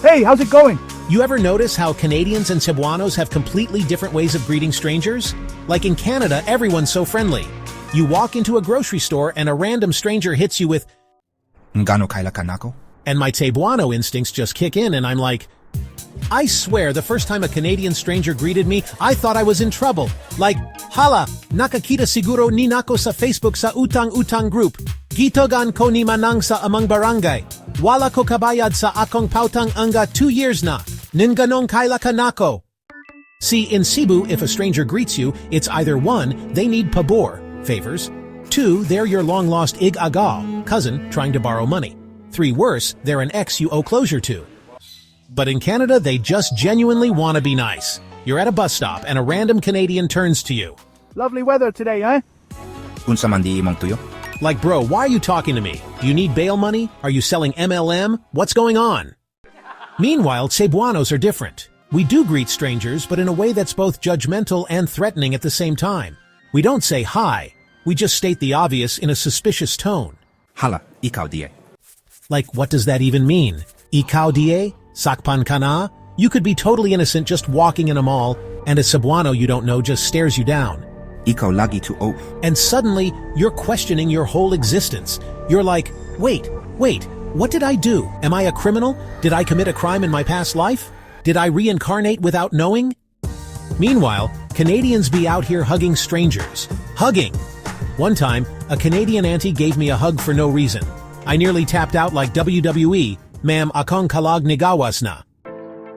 Hey, how's it going? You ever notice how Canadians and Cebuanos have completely different ways of greeting strangers? Like in Canada, everyone's so friendly. You walk into a grocery store and a random stranger hits you with, Ngano kaila kanako? and my Cebuano instincts just kick in and I'm like, I swear the first time a Canadian stranger greeted me, I thought I was in trouble. Like, hala, nakakita siguro ni nako sa Facebook sa utang-utang group. Gitogan ko ni manang sa amang barangay. Wala ko kabayad sa akong pautang anga 2 years na. Ninganong kaila ka nako. See, in Cebu, if a stranger greets you, it's either 1, they need pabor, favors. 2, they're your long-lost ig-agaw, cousin, trying to borrow money. 3, worse, they're an ex you owe closure to. But in Canada, they just genuinely want to be nice. You're at a bus stop and a random Canadian turns to you. Lovely weather today, eh? Unsa man di imong tuyo? Like, bro, why are you talking to me? Do you need bail money? Are you selling MLM? What's going on? Meanwhile, Cebuanos are different. We do greet strangers, but in a way that's both judgmental and threatening at the same time. We don't say hi. We just state the obvious in a suspicious tone. Hala, ikaw di. Like, what does that even mean? Ikaw die? Sakpan ka na? You could be totally innocent just walking in a mall, and a Cebuano you don't know just stares you down. Ikaw lagi to oath. And suddenly, you're questioning your whole existence. You're like, wait, what did I do? Am I a criminal? Did I commit a crime in my past life? Did I reincarnate without knowing? Meanwhile, Canadians be out here hugging strangers. Hugging! One time, a Canadian auntie gave me a hug for no reason. I nearly tapped out like WWE, ma'am akong kalag nigawas na.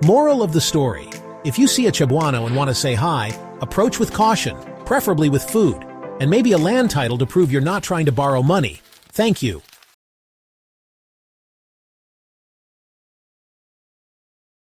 Moral of the story, if you see a Cebuano and want to say hi, approach with caution, preferably with food, and maybe a land title to prove you're not trying to borrow money. Thank you.